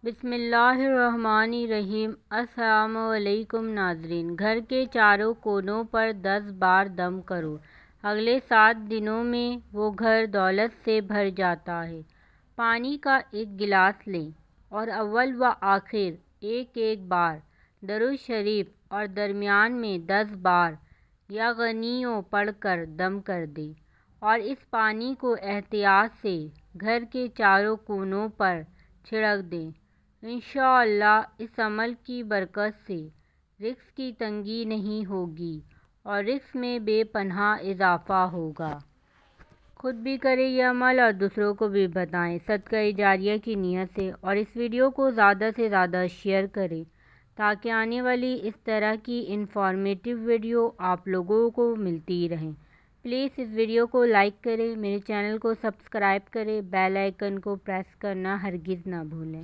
بسم اللہ الرحمن الرحیم۔ السلام علیکم ناظرین۔ گھر کے چاروں کونوں پر 10 بار دم کرو، اگلے 7 دنوں میں وہ گھر دولت سے بھر جاتا ہے۔ پانی کا ایک گلاس لیں اور اول و آخر ایک بار درود شریف اور درمیان میں 10 بار یا غنیوں پڑھ کر دم کر دیں اور اس پانی کو احتیاط سے گھر کے چاروں کونوں پر چھڑک دیں۔ انشاءاللہ اس عمل کی برکت سے رزق کی تنگی نہیں ہوگی اور رزق میں بے پناہ اضافہ ہوگا۔ خود بھی کریں یہ عمل اور دوسروں کو بھی بتائیں صدقہ جاریہ کی نیت سے، اور اس ویڈیو کو زیادہ سے زیادہ شیئر کریں تاکہ آنے والی اس طرح کی انفارمیٹیو ویڈیو آپ لوگوں کو ملتی رہیں۔ پلیز اس ویڈیو کو لائک کریں، میرے چینل کو سبسکرائب کریں، بیل آئیکن کو پریس کرنا ہرگز نہ بھولیں۔